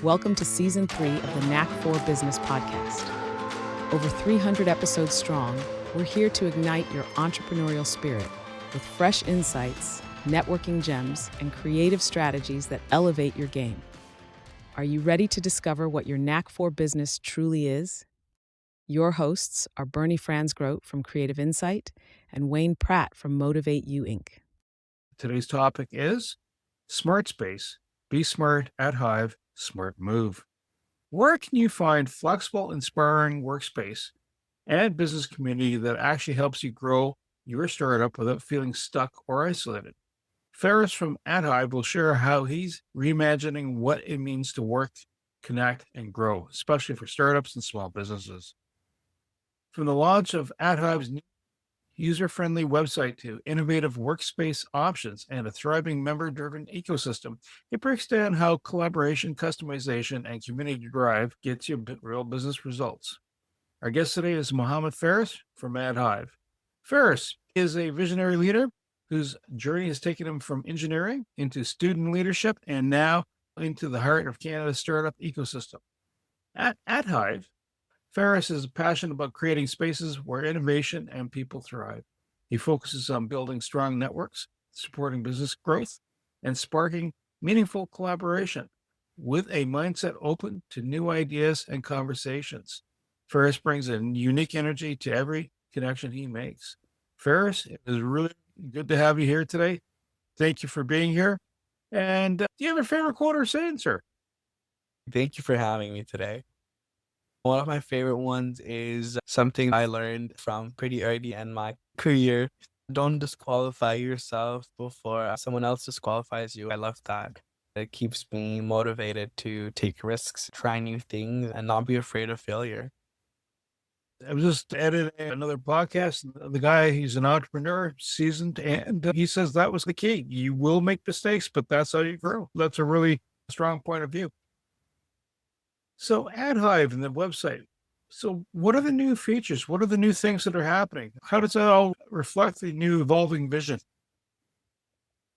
Welcome to Season 3 of the Knack for Business podcast. Over 300 episodes strong, we're here to ignite your entrepreneurial spirit with fresh insights, networking gems, and creative strategies that elevate your game. Are you ready to discover what your Knack for Business truly is? Your hosts are Bernie Fransgrote from Creative Insight and Wayne Pratt from Motivate You Inc. Today's topic is Smart Space. Be smart at Hive. Smart move. Where can you find flexible, inspiring workspace and business community that actually helps you grow your startup without feeling stuck or isolated? Ferris from at Hive will share how he's reimagining what it means to work, connect, and grow, especially for startups and small businesses. From the launch of at Hive's new user-friendly website to innovative workspace options and a thriving member-driven ecosystem, it breaks down how collaboration, customization, and community drive gets you real business results. Our guest today is Mohamed Ferris from Ad Hive. Ferris is a visionary leader whose journey has taken him from engineering into student leadership and now into the heart of Canada's startup ecosystem. At Hive, Ferris is passionate about creating spaces where innovation and people thrive. He focuses on building strong networks, supporting business growth, and sparking meaningful collaboration with a mindset open to new ideas and conversations. Ferris brings a unique energy to every connection he makes. Ferris, it is really good to have you here today. Thank you for being here. And do you have a favorite quote or saying, sir? Thank you for having me today. One of my favorite ones is something I learned from pretty early in my career. Don't disqualify yourself before someone else disqualifies you. I love that. It keeps me motivated to take risks, try new things, and not be afraid of failure. I was just editing another podcast. The guy, he's an entrepreneur, seasoned, and he says that was the key. You will make mistakes, but that's how you grow. That's a really strong point of view. So Ad Hive and the website. So what are the new features? What are the new things that are happening? How does that all reflect the new evolving vision?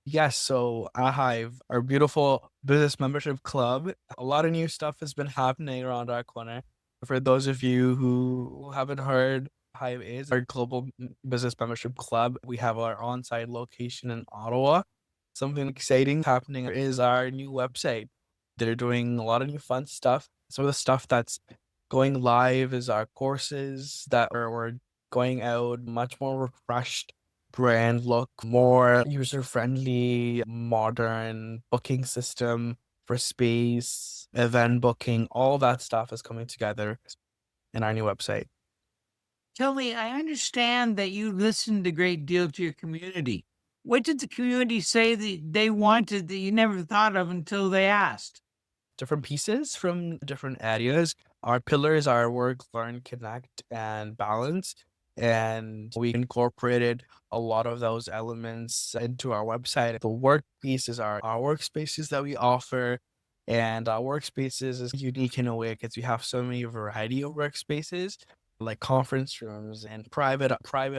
Yes, so at Hive, our beautiful business membership club, a lot of new stuff has been happening around our corner. For those of you who haven't heard, Hive is our global business membership club. We have our on-site location in Ottawa. Something exciting happening is our new website. They're doing a lot of new fun stuff. Some of the stuff that's going live is our courses that we're going out much more refreshed brand look, more user-friendly, modern booking system for space, event booking, all that stuff is coming together in our new website. Tell me, I understand that you listened a great deal to your community. What did the community say that they wanted that you never thought of until they asked? Different pieces from different areas. Our pillars are work, learn, connect, and balance. And we incorporated a lot of those elements into our website. The work pieces are our workspaces that we offer. And our workspaces is unique in a way because we have so many variety of workspaces, like conference rooms and private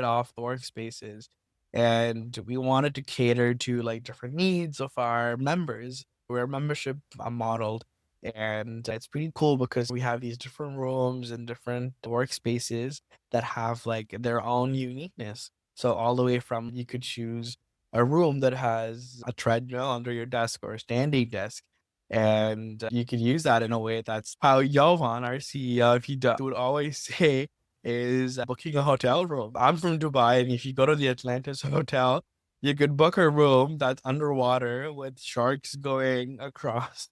off workspaces. And we wanted to cater to like different needs of our members. We're membership modeled, and it's pretty cool because we have these different rooms and different workspaces that have like their own uniqueness. So all the way from you could choose a room that has a treadmill under your desk or a standing desk, and you could use that in a way that's how Jovan, our CEO, if he would always say, is booking a hotel room. I'm from Dubai, and if you go to the Atlantis Hotel, you could book a room that's underwater with sharks going across.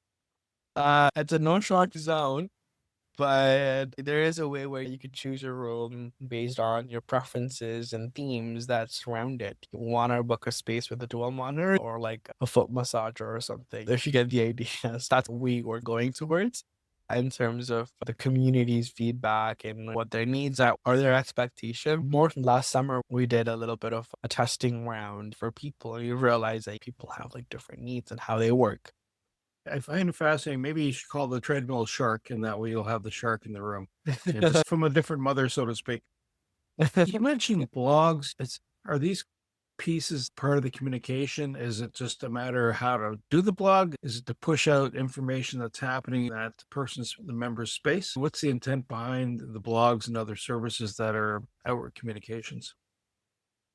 It's a no shark zone, but there is a way where you could choose a room based on your preferences and themes that surround it. You want to book a space with a dual monitor or like a foot massager or something. If you get the idea, that's what we were going towards in terms of the community's feedback and what their needs are or their expectation. More last summer, we did a little bit of a testing round for people, and you realize that people have like different needs and how they work. I find it fascinating. Maybe you should call the treadmill shark, and that way you'll have the shark in the room. Just from a different mother, so to speak. You mentioned blogs. Are these pieces part of the communication? Is it just a matter of how to do the blog? Is it to push out information that's happening at the member's space? What's the intent behind the blogs and other services that are outward communications?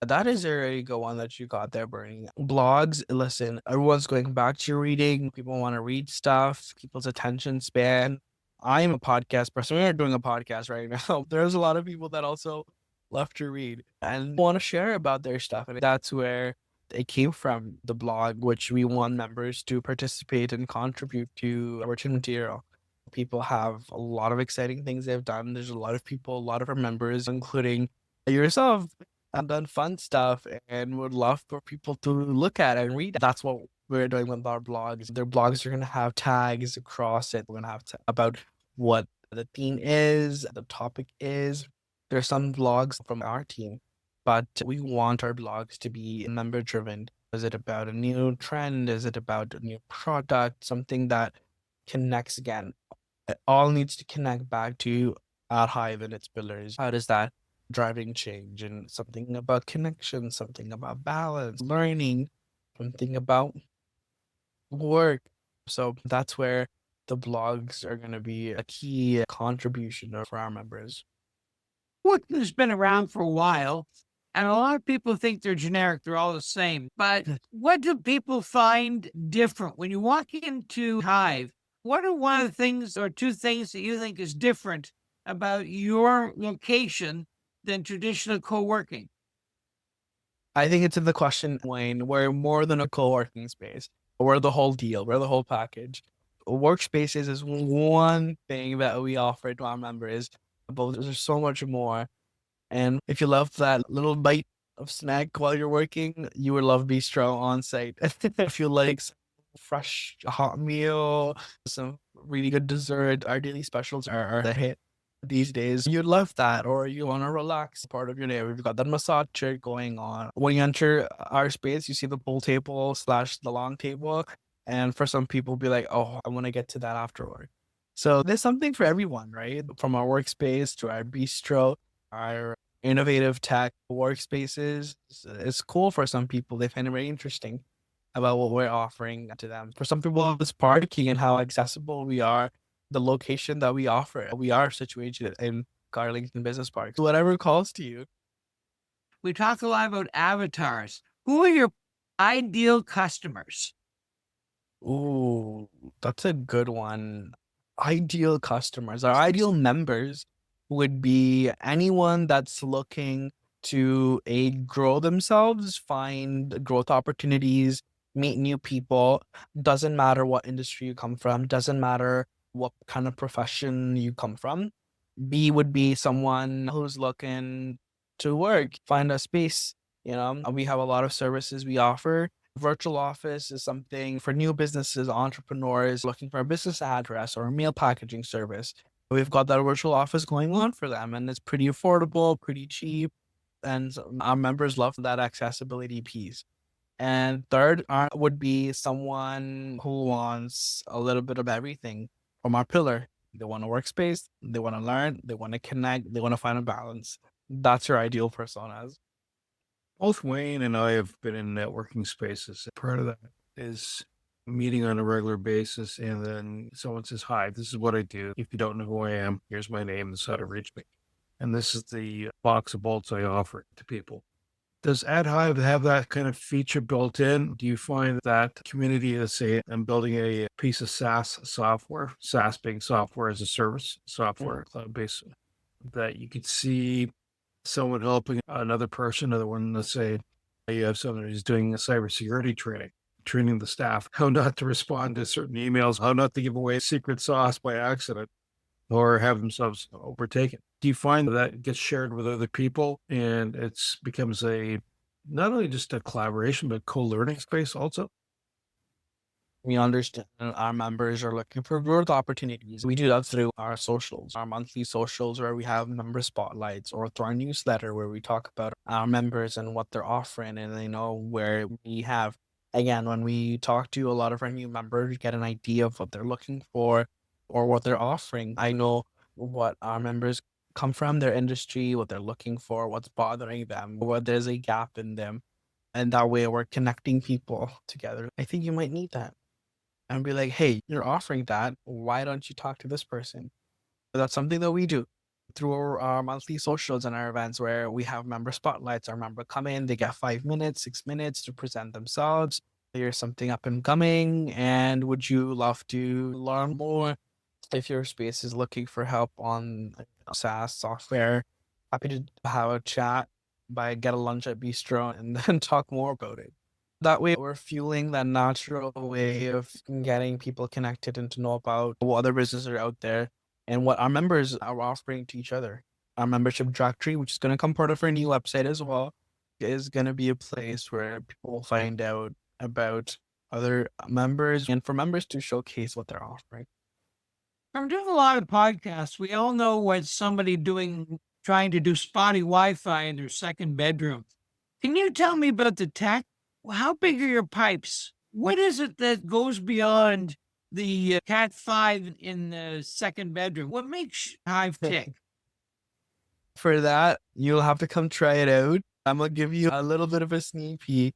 That is a really good one that you got there, Bernie. Blogs, listen, everyone's going back to reading. People want to read stuff, people's attention span. I'm a podcast person. We're doing a podcast right now. There's a lot of people that also love to read and want to share about their stuff. And that's where it came from, the blog, which we want members to participate and contribute to written material. People have a lot of exciting things they've done. There's a lot of people, a lot of our members, including yourself, and done fun stuff and would love for people to look at and read. That's what we're doing with our blogs. Their blogs are going to have tags across it. We're going to have about what the theme is, the topic is. There's some blogs from our team, but we want our blogs to be member driven. Is it about a new trend? Is it about a new product? Something that connects again. It all needs to connect back to our Hive and its pillars. How does that driving change, and something about connection, something about balance, learning, something about work? So that's where the blogs are going to be a key contribution for our members. Working has been around for a while, and a lot of people think they're generic, they're all the same. But what do people find different? When you walk into Hive, what are one of the things or two things that you think is different about your location than traditional co-working? I think it's in the question, Wayne. We're more than a co-working space. We're the whole deal. We're the whole package. Workspaces is one thing that we offer to our members, but there's so much more. And if you love that little bite of snack while you're working, you would love Bistro on site. If you like some fresh hot meal, some really good dessert, our daily specials are the hit these days. You'd love that, or you want to relax part of your day. We've got that massage chair going on. When you enter our space, you see the pool table / the long table. And for some people, be like, oh, I want to get to that afterward. So there's something for everyone, right? From our workspace to our bistro, our innovative tech workspaces. It's cool for some people. They find it very interesting about what we're offering to them. For some people, it's parking and how accessible we are, the location that we offer. We are situated in Garlington Business Park. So whatever calls to you. We talk a lot about avatars. Who are your ideal customers? Ooh, that's a good one. Ideal customers, our ideal members would be anyone that's looking to grow themselves, find growth opportunities, meet new people. Doesn't matter what industry you come from, doesn't matter what kind of profession you come from. B would be someone who's looking to work, find a space. We have a lot of services we offer. Virtual office is something for new businesses, entrepreneurs looking for a business address or a meal packaging service. We've got that virtual office going on for them, and it's pretty affordable, pretty cheap, and our members love that accessibility piece. And third would be someone who wants a little bit of everything from our pillar. They want a workspace, they want to learn, they want to connect, they want to find a balance. That's your ideal personas. Both Wayne and I have been in networking spaces. Part of that is meeting on a regular basis, and then someone says, hi, this is what I do. If you don't know who I am, here's my name. This is how to reach me. And this is the box of bolts I offer to people. Does AdHive have that kind of feature built in? Do you find that community, let's say I'm building a piece of SaaS software, SaaS being software as a service, software cloud-based, that you could see someone helping another person, another one, let's say you have someone who's doing a cybersecurity training the staff how not to respond to certain emails, how not to give away secret sauce by accident or have themselves overtaken. Do you find that gets shared with other people and it becomes not only just a collaboration, but co-learning space also? We understand our members are looking for growth opportunities. We do that through our socials, our monthly socials where we have member spotlights, or through our newsletter where we talk about our members and what they're offering, and they know where we have. Again, when we talk to a lot of our new members, get an idea of what they're looking for or what they're offering. I know what our members come from, their industry, what they're looking for, what's bothering them, what there's a gap in them. And that way we're connecting people together. I think you might need that. And be like, hey, you're offering that. Why don't you talk to this person? That's something that we do through our monthly socials and our events where we have member spotlights. Our member come in, they get 5 minutes, 6 minutes to present themselves. Here's something up and coming. And would you love to learn more? If your space is looking for help on SaaS software, happy to have a chat by get a lunch at Bistro and then talk more about it. That way, we're fueling that natural way of getting people connected and to know about what other businesses are out there and what our members are offering to each other. Our membership directory, which is going to come part of our new website as well, is going to be a place where people will find out about other members and for members to showcase what they're offering. I'm doing a lot of podcasts. We all know what somebody trying to do spotty Wi-Fi in their second bedroom. Can you tell me about the tech? How big are your pipes? What is it that goes beyond the Cat 5 in the second bedroom? What makes Hive tick? For that, you'll have to come try it out. I'm going to give you a little bit of a sneak peek.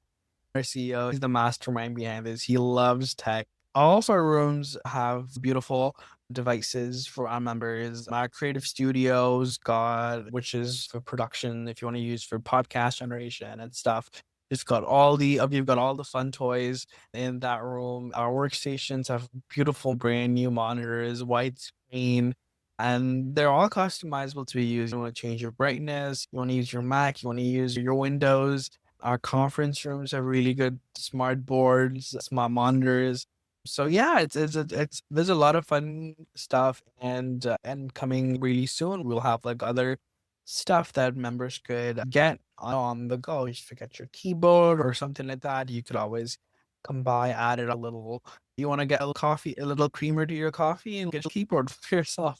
Our CEO, he's the mastermind behind this. He loves tech. All of our rooms have beautiful devices for our members. Our creative studios got, which is for production, if you want to use for podcast generation and stuff. It's got you've got all the fun toys in that room. Our workstations have beautiful brand new monitors, widescreen, and they're all customizable to be used. You want to change your brightness, you want to use your Mac, you want to use your Windows. Our conference rooms have really good smart boards, smart monitors. So yeah, it's there's a lot of fun stuff and coming really soon. We'll have like other stuff that members could get on the go. You forget your keyboard or something like that. You could always come by, add it a little. You want to get a little creamer to your coffee and get a keyboard for yourself.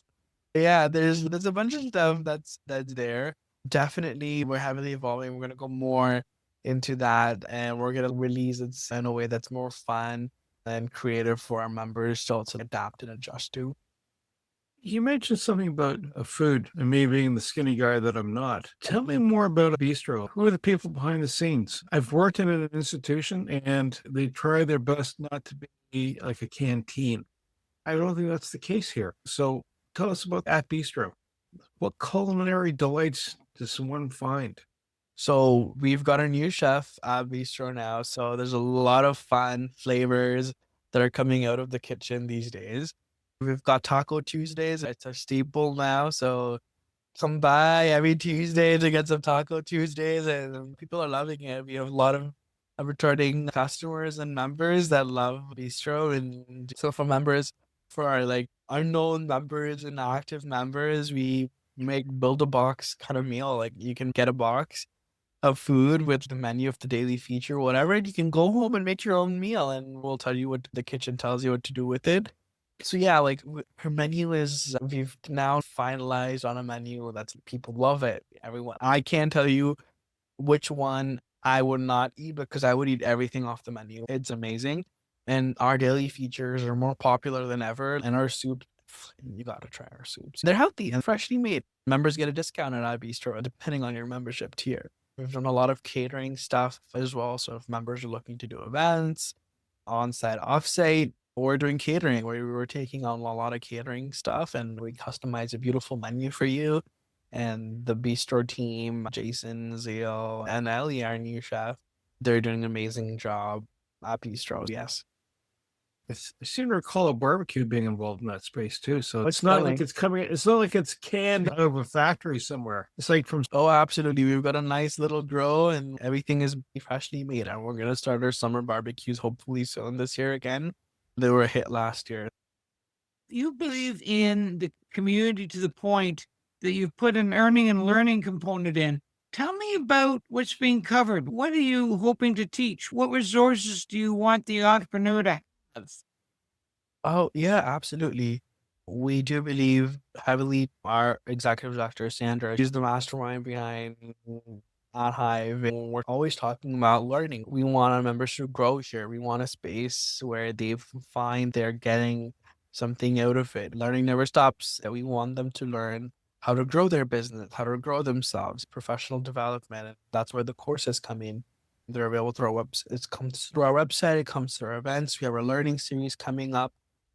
Yeah, there's a bunch of stuff that's there. Definitely, we're heavily evolving. We're gonna go more into that, and we're gonna release it in a way that's more fun and creative for our members to also adapt and adjust to. You mentioned something about food and me being the skinny guy that I'm not. Tell me more about a bistro. Who are the people behind the scenes? I've worked in an institution and they try their best not to be like a canteen. I don't think that's the case here. So tell us about that bistro. What culinary delights does someone find? So we've got a new chef at Bistro now. So there's a lot of fun flavors that are coming out of the kitchen these days. We've got Taco Tuesdays. It's a staple now. So come by every Tuesday to get some Taco Tuesdays, and people are loving it. We have a lot of returning customers and members that love Bistro. And so for our like unknown members and active members, we make build a box kind of meal. Like you can get a box of food with the menu of the daily feature, whatever, and you can go home and make your own meal, and we'll tell you what the kitchen tells you what to do with it. So yeah, like her menu is, we've now finalized on a menu that's people love it. Everyone, I can't tell you which one I would not eat because I would eat everything off the menu. It's amazing. And our daily features are more popular than ever. And our soup, you gotta try our soups. They're healthy and freshly made. Members get a discount at our bistro depending on your membership tier. We've done a lot of catering stuff as well. So if members are looking to do events, on-site, off-site, or doing catering, where we were taking on a lot of catering stuff and we customize a beautiful menu for you. And the bistro team, Jason, Zio, and Ellie, our new chef, they're doing an amazing job at bistro. Yes. I seem to recall a barbecue being involved in that space too. So it's not like it's not like it's canned out of a factory somewhere. It's like from. Oh, absolutely. We've got a nice little grill and everything is freshly made. And we're going to start our summer barbecues hopefully soon this year again. They were a hit last year. You believe in the community to the point that you've put an earning and learning component in. Tell me about what's being covered. What are you hoping to teach? What resources do you want the entrepreneur to have? Oh, yeah, absolutely. We do believe heavily our executive director, Sandra, she's the mastermind behind at Hive. And we're always talking about learning. We want our members to grow here. We want a space where they find they're getting something out of it. Learning never stops. We want them to learn how to grow their business, how to grow themselves, professional development. And that's where the courses come in. They're available through our website. It comes through our website. It comes through our events. We have our learning series coming up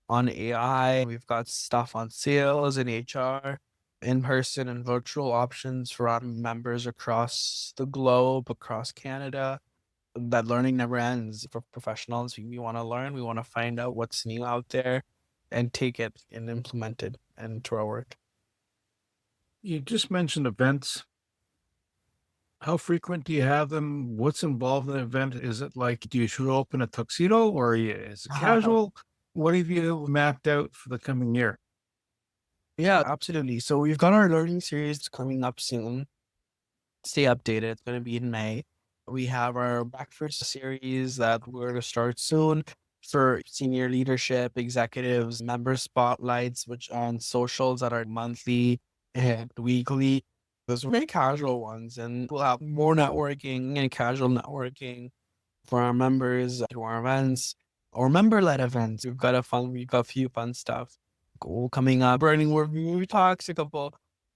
on AI. We've got stuff on sales and HR, in-person and virtual options for our members across the globe, across Canada. That learning never ends for professionals. We want to learn. We want to find out what's new out there and take it and implement it into our work. You just mentioned events. How frequent do you have them? What's involved in the event? Is it like, do you show up in a tuxedo or is it casual? What have you mapped out for the coming year? Yeah, absolutely. So we've got our learning series coming up soon. Stay updated. It's going to be in May. We have our breakfast series that we're going to start soon for senior leadership, executives, member spotlights, which are on socials that are monthly and weekly. Those are very casual ones, and we'll have more networking and casual networking for our members through our events or member-led events. We've got a few fun stuff coming up. We talked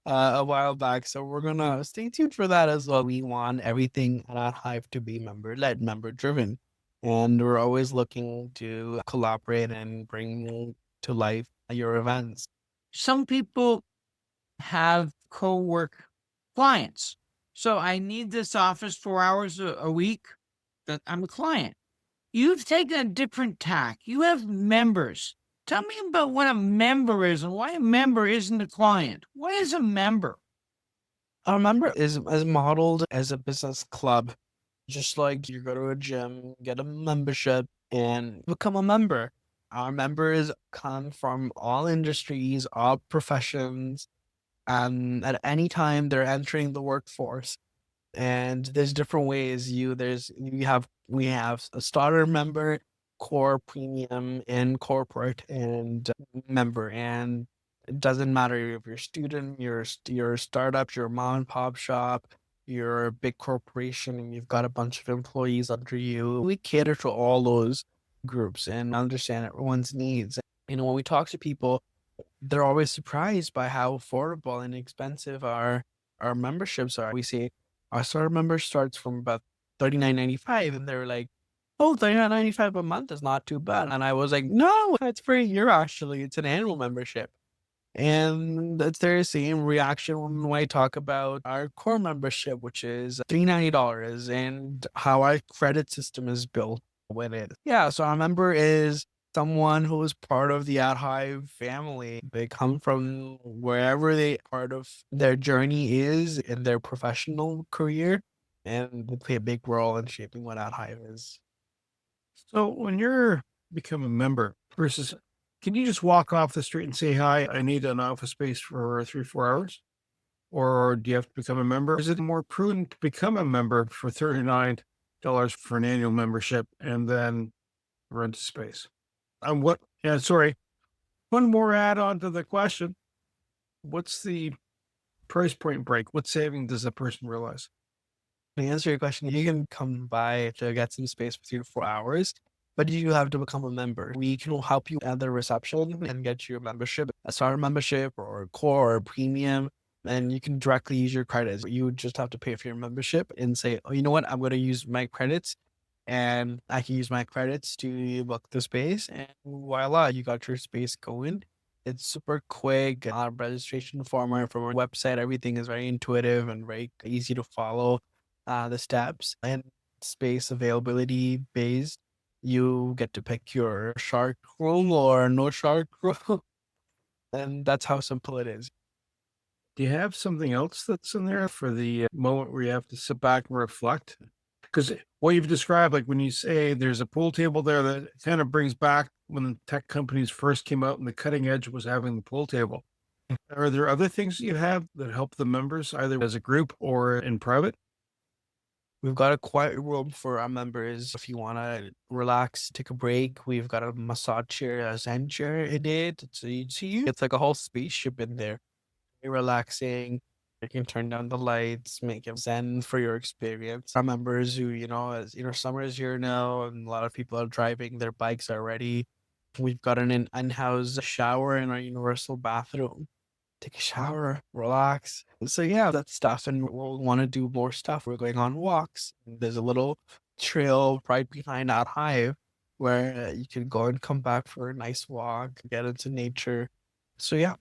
a while back, so we're gonna stay tuned for that as well. We want everything at Hive to be member-led, member-driven, and we're always looking to collaborate and bring to life your events. Some people have co-work clients. So I need this office 4 hours a week that I'm a client. You've taken a different tack. You have members. Tell me about what a member is and why a member isn't a client. What is a member? Our member is modeled as a business club, just like you go to a gym, get a membership, and become a member. Our members come from all industries, all professions, and at any time they're entering the workforce. And there's different ways. We have a starter member, core, premium, and corporate, and member. And it doesn't matter if you're a student, you're a startup, you're a mom and pop shop, you're a big corporation, and you've got a bunch of employees under you. We cater to all those groups and understand everyone's needs. When we talk to people, they're always surprised by how affordable and expensive our memberships are. We say our starter member starts from about $39.95, and they're like, "Oh, $39.95 a month is not too bad." And I was like, "No, it's for a year actually. It's an annual membership." And that's their same reaction when I talk about our core membership, which is $390, and how our credit system is built with it. Yeah, so our member is someone who is part of the Ad Hive family. They come from wherever part of their journey is in their professional career, and they play a big role in shaping what Ad Hive is. So when you're become a member versus, can you just walk off the street and say, hi, I need an office space for 3, 4 hours? Or do you have to become a member? Is it more prudent to become a member for $39 for an annual membership and then rent a space? Sorry. One more add on to the question. What's the price point break? What saving does a person realize? To answer your question, you can come by to get some space for 3 to 4 hours, but you have to become a member. We can help you at the reception and get you a membership, a starter membership or a core or a premium, and you can directly use your credits. You would just have to pay for your membership and say, oh, you know what, I'm going to use my credits, and I can use my credits to book the space, and voila, you got your space going. It's super quick. Our registration form from our website, everything is very intuitive and very easy to follow. The steps and space availability based. You get to pick your shark room or no shark room. And that's how simple it is. Do you have something else that's in there for the moment where you have to sit back and reflect? Because what you've described, like when you say there's a pool table there, that kind of brings back when the tech companies first came out and the cutting edge was having the pool table. Are there other things that you have that help the members either as a group or in private? We've got a quiet room for our members. If you want to relax, take a break, we've got a massage chair, a Zen chair in it. It's like a whole spaceship in there. Very relaxing. You can turn down the lights, make it Zen for your experience. Our members who, summer is here now, and a lot of people are driving their bikes already. We've got an in-house shower in our universal bathroom. Take a shower, relax. So yeah, that stuff, and we'll want to do more stuff. We're going on walks. There's a little trail right behind that hive where you can go and come back for a nice walk, get into nature. So yeah.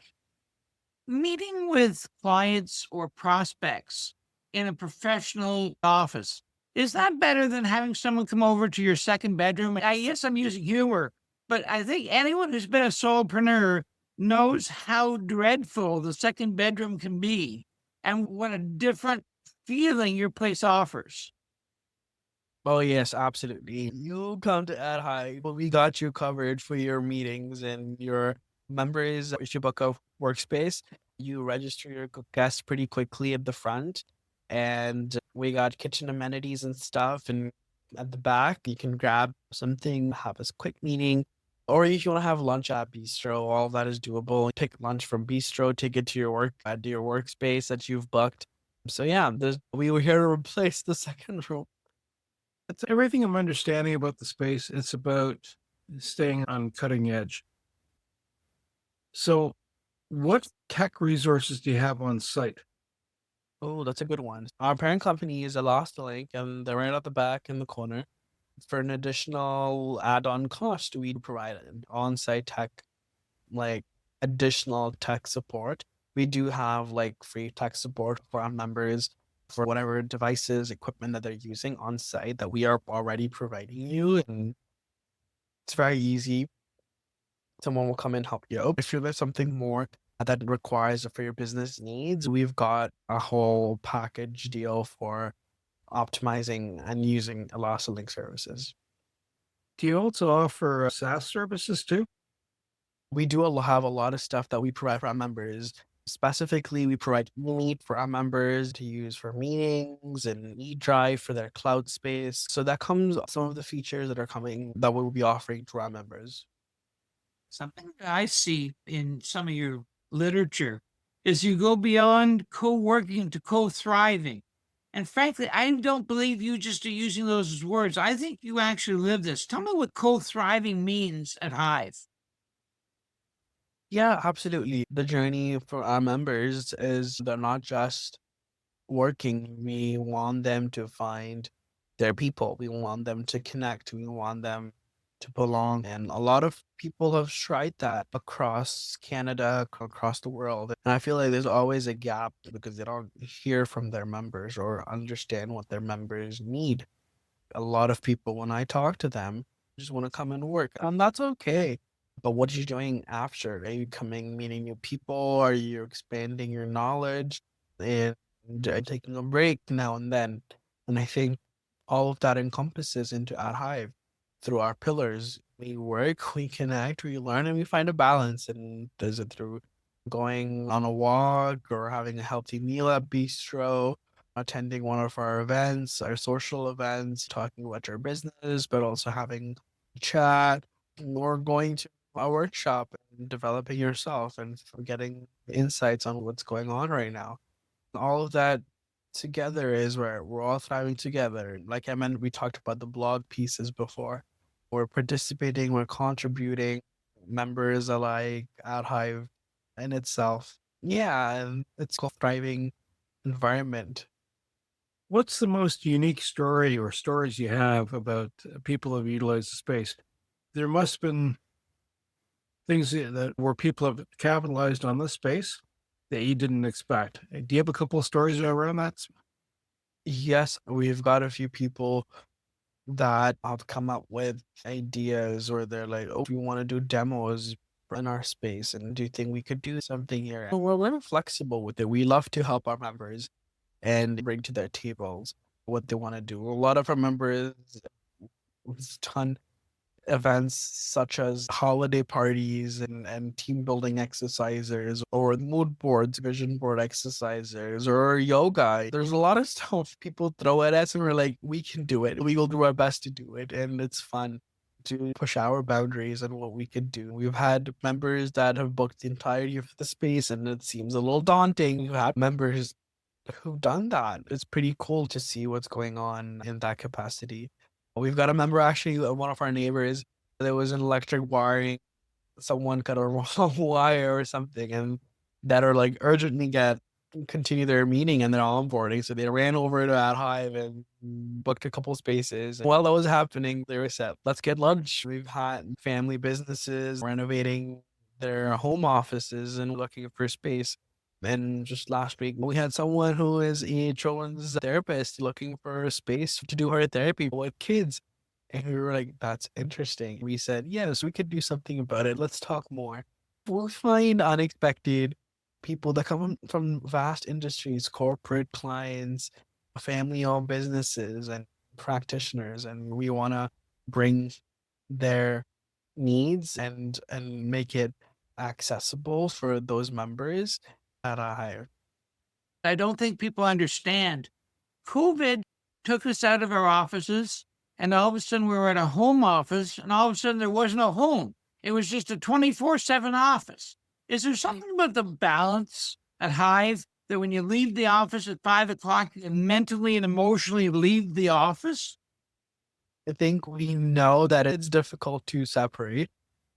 Meeting with clients or prospects in a professional office, is that better than having someone come over to your second bedroom? Yes, I'm using humor, but I think anyone who's been a solopreneur knows how dreadful the second bedroom can be and what a different feeling your place offers. Oh yes, absolutely. You come to Ad High, but we got you covered for your meetings and your members. If you book a workspace, you register your guests pretty quickly at the front, and we got kitchen amenities and stuff. And at the back, you can grab something, have a quick meeting, or if you want to have lunch at Bistro, all of that is doable. Pick lunch from Bistro, take it to your workspace that you've booked. So yeah, we were here to replace the second room. It's everything I'm understanding about the space. It's about staying on cutting edge. So, what tech resources do you have on site? Oh, that's a good one. Our parent company is Link, and they're right at the back in the corner. For an additional add-on cost, we provide an on-site tech, like additional tech support. We do have like free tech support for our members for whatever devices, equipment that they're using on site that we are already providing you. And it's very easy. Someone will come and help you out. If there's something more that requires for your business needs, we've got a whole package deal for optimizing and using Link services. Do you also offer SaaS services too? We do have a lot of stuff that we provide for our members. Specifically, we provide Meet for our members to use for meetings and eDrive for their cloud space. So that comes some of the features that are coming that we'll be offering to our members. Something that I see in some of your literature is you go beyond co-working to co-thriving. And frankly, I don't believe you just are using those as words. I think you actually live this. Tell me what co-thriving means at Hive. Yeah, absolutely. The journey for our members is they're not just working. We want them to find their people. We want them to connect. We want them to belong. And a lot of people have tried that across Canada, across the world. And I feel like there's always a gap because they don't hear from their members or understand what their members need. A lot of people, when I talk to them, just want to come and work, and that's okay. But what are you doing after? Are you coming, meeting new people? Are you expanding your knowledge and taking a break now and then? And I think all of that encompasses into our Hive through our pillars. We work, we connect, we learn, and we find a balance. And does it through going on a walk or having a healthy meal at Bistro, attending one of our events, our social events, talking about your business, but also having a chat, or going to a workshop and developing yourself and getting insights on what's going on right now. All of that together is where we're all thriving together. Like I meant, we talked about the blog pieces before. We're participating, we're contributing, members alike, at Hive in itself. Yeah, and it's a thriving environment. What's the most unique story or stories you have about people who have utilized the space? There must have been things that where people have capitalized on this space that you didn't expect. Do you have a couple of stories around that? Yes, we've got a few people that have come up with ideas or they're like, oh, we want to do demos in our space. And do you think we could do something here? And we're very flexible with it. We love to help our members and bring to their tables what they want to do. A lot of our members have done events such as holiday parties and team building exercises or mood boards, vision board exercises or yoga. There's a lot of stuff people throw at us and we're like, we can do it. We will do our best to do it. And it's fun to push our boundaries and what we could do. We've had members that have booked the entirety of the space and it seems a little daunting. We've had members who've done that. It's pretty cool to see what's going on in that capacity. We've got a member actually, one of our neighbors, there was an electric wiring, someone cut a wrong wire or something, and that are like urgently get continue their meeting and their onboarding. So they ran over to that Hive and booked a couple spaces. While that was happening, they were set, let's get lunch. We've had family businesses renovating their home offices and looking for space. And just last week, we had someone who is a children's therapist looking for a space to do her therapy with kids. And we were like, that's interesting. We said, yes, we could do something about it. Let's talk more. We'll find unexpected people that come from vast industries, corporate clients, family-owned businesses, and practitioners, and we want to bring their needs and make it accessible for those members at a higher. I don't think people understand. COVID took us out of our offices, and all of a sudden we were at a home office, and all of a sudden there wasn't a home. It was just a 24/7 office. Is there something about the balance at Hive that when you leave the office at 5 o'clock, you can mentally and emotionally leave the office? I think we know that it's difficult to separate,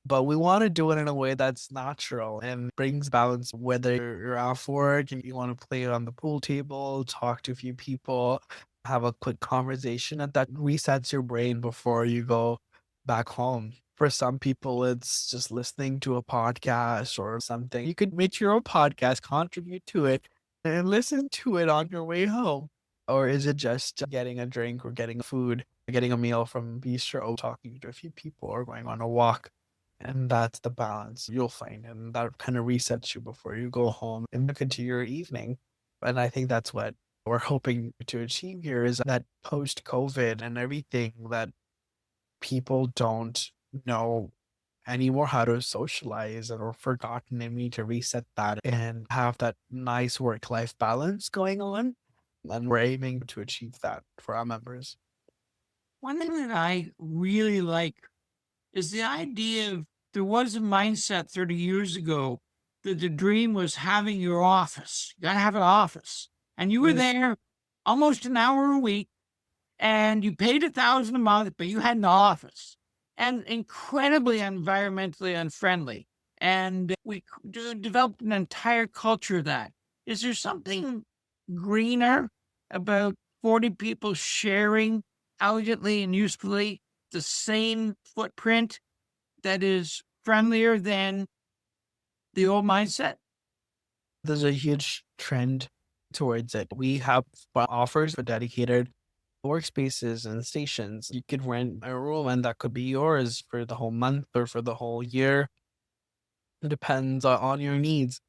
but we want to do it in a way that's natural and brings balance. Whether you're off work and you want to play on the pool table, talk to a few people, have a quick conversation, and that resets your brain before you go back home. For some people, it's just listening to a podcast or something. You could make your own podcast, contribute to it, and listen to it on your way home. Or is it just getting a drink or getting food, getting a meal from bistro, talking to a few people, or going on a walk? And that's the balance you'll find. And that kind of resets you before you go home and look into your evening. And I think that's what we're hoping to achieve here is that post COVID and everything, that people don't know anymore how to socialize or forgotten, and we need to reset that and have that nice work-life balance going on. And we're aiming to achieve that for our members. One thing that I really like is the idea of there was a mindset 30 years ago that the dream was having your office. You got to have an office. And you were there almost an hour a week and you paid $1,000 a month, but you had an office and incredibly environmentally unfriendly. And we developed an entire culture of that. Is there something greener about 40 people sharing elegantly and usefully the same footprint that is friendlier than the old mindset? There's a huge trend towards it. We have offers for dedicated workspaces and stations. You could rent a room and that could be yours for the whole month or for the whole year. It depends on your needs,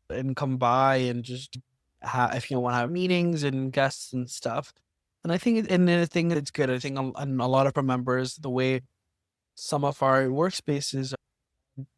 and come by and just if you want to have meetings and guests and stuff. And I think, and I think it's good. I think a lot of our members, the way some of our workspaces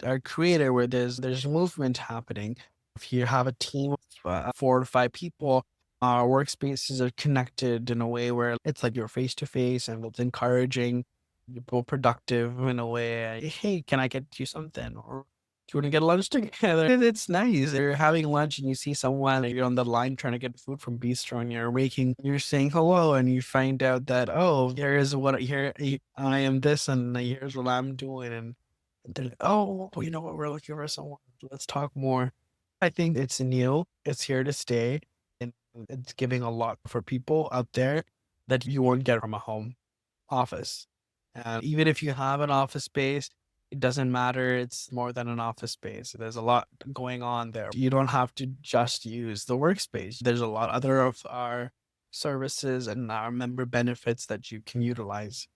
are created, where there's movement happening. If you have a team of 4 to 5 people, our workspaces are connected in a way where it's like you're face to face and it's encouraging, you're both productive in a way. Hey, can I get you something? Or do you want to get lunch together? It's nice. You're having lunch and you see someone, and you're on the line trying to get food from bistro, and you're saying hello, and you find out that, oh, I am this, and here's what I'm doing. And they're like, oh, well, you know what? We're looking for someone. Let's talk more. I think it's new. It's here to stay. And it's giving a lot for people out there that you won't get from a home office. And even if you have an office space, it doesn't matter. It's more than an office space. There's a lot going on there. You don't have to just use the workspace. There's a lot other of our services and our member benefits that you can utilize.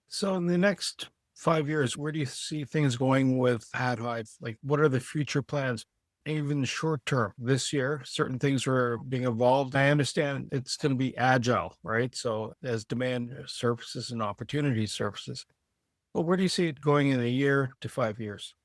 So in the next 5 years, where do you see things going with Hive? Like, what are the future plans? Even short term, this year, certain things are being evolved. I understand it's going to be agile, right? So as demand surfaces and opportunity surfaces. Well, where do you see it going in a year to 5 years?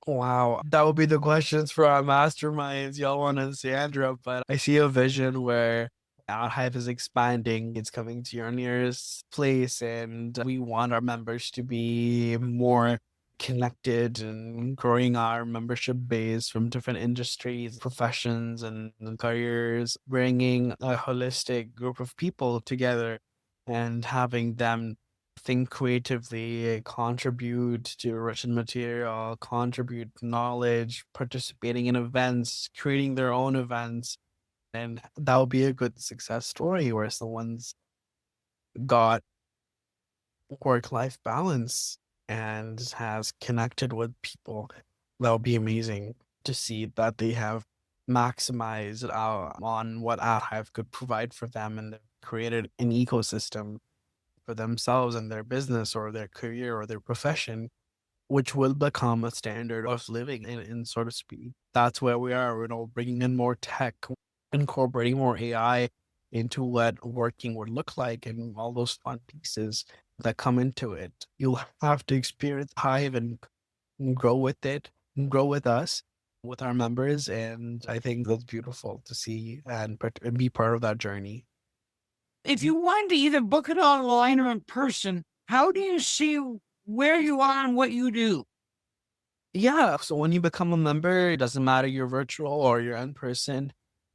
Wow, that would be the questions for our masterminds, Yalwan and Sandra. But I see a vision where our Hive is expanding. It's coming to your nearest place, and we want our members to be more connected and growing our membership base from different industries, professions, and careers, bringing a holistic group of people together and having them think creatively, contribute to written material, contribute knowledge, participating in events, creating their own events. And that would be a good success story where someone's got work-life balance and has connected with people. That would be amazing to see that they have maximized on what Hive could provide for them, and they've created an ecosystem for themselves and their business or their career or their profession, which will become a standard of living in so to speak. That's where we are, bringing in more tech, incorporating more AI into what working would look like and all those fun pieces that come into it. You'll have to experience Hive and grow with it, and grow with us, with our members. And I think that's beautiful to see and be part of that journey. If you wanted to either book it online or in person, how do you see where you are and what you do? Yeah, so when you become a member, it doesn't matter you're virtual or you're in person,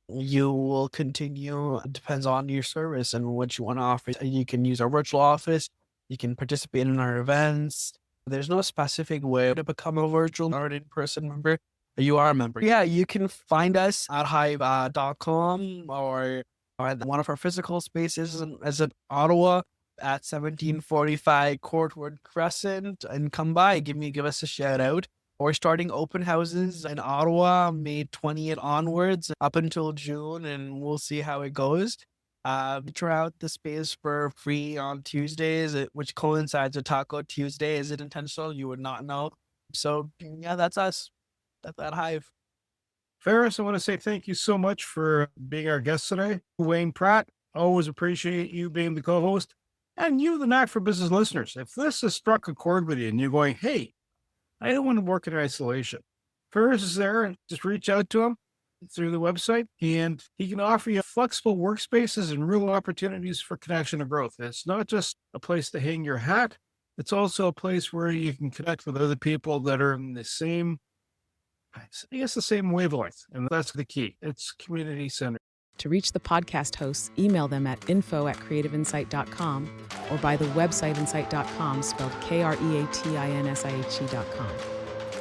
you will continue. It depends on your service and what you want to offer. You can use our virtual office, you can participate in our events. There's no specific way to become a virtual or an in-person member. You are a member. Yeah, you can find us at hive.com or at one of our physical spaces as in Ottawa at 1745 Courtwood Crescent, and come by, give us a shout out. We're starting open houses in Ottawa May 20th onwards up until June, and we'll see how it goes. Try out the space for free on Tuesdays, which coincides with Taco Tuesday. Is it intentional? You would not know. So yeah, that's us. That's that Hive. Ferris, I want to say thank you so much for being our guest today. Wayne Pratt, always appreciate you being the co-host. And you, the Knack for Business listeners, if this has struck a chord with you and you're going, hey, I don't want to work in isolation, Ferris is there, and just reach out to him through the website, and he can offer you flexible workspaces and real opportunities for connection and growth. It's not just a place to hang your hat. It's also a place where you can connect with other people that are in the same, the same wavelength. And that's the key. It's community centered. To reach the podcast hosts, email them at info@creativeinsight.com or by the website insight.com, spelled KREATINSIHE.com.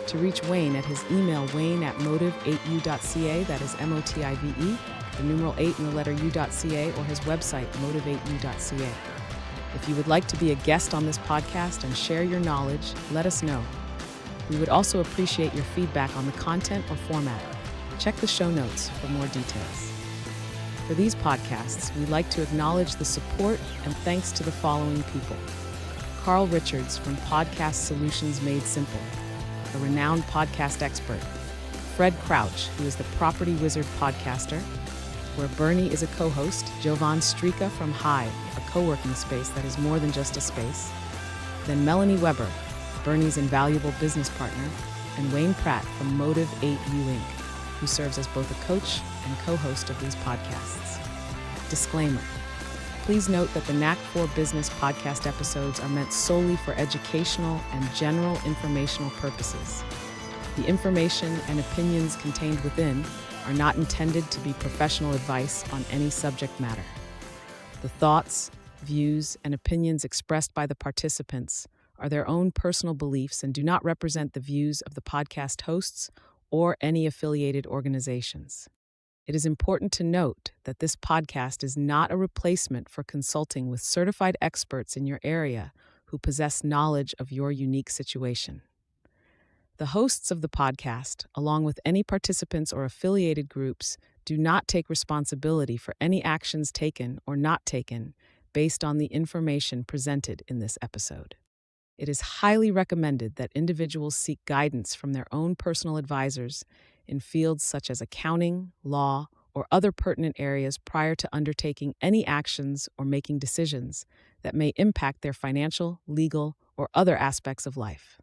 To reach Wayne at his email, wayne@motive8u.ca, that is MOTIVE, the numeral 8 and the letter u.ca, or his website, motive8u.ca. If you would like to be a guest on this podcast and share your knowledge, let us know. We would also appreciate your feedback on the content or format. Check the show notes for more details. For these podcasts, we'd like to acknowledge the support and thanks to the following people: Carl Richards from Podcast Solutions Made Simple, a renowned podcast expert; Fred Crouch, who is the Property Wizard podcaster, where Bernie is a co-host; Jovan Strika from Hive, a co-working space that is more than just a space; then Melanie Weber, Bernie's invaluable business partner; and Wayne Pratt from Motive 8U Inc., who serves as both a coach and co-host of these podcasts. Disclaimer: please note that the Knack for Business podcast episodes are meant solely for educational and general informational purposes. The information and opinions contained within are not intended to be professional advice on any subject matter. The thoughts, views, and opinions expressed by the participants are their own personal beliefs and do not represent the views of the podcast hosts or any affiliated organizations. It is important to note that this podcast is not a replacement for consulting with certified experts in your area who possess knowledge of your unique situation. The hosts of the podcast, along with any participants or affiliated groups, do not take responsibility for any actions taken or not taken based on the information presented in this episode. It is highly recommended that individuals seek guidance from their own personal advisors in fields such as accounting, law, or other pertinent areas prior to undertaking any actions or making decisions that may impact their financial, legal, or other aspects of life.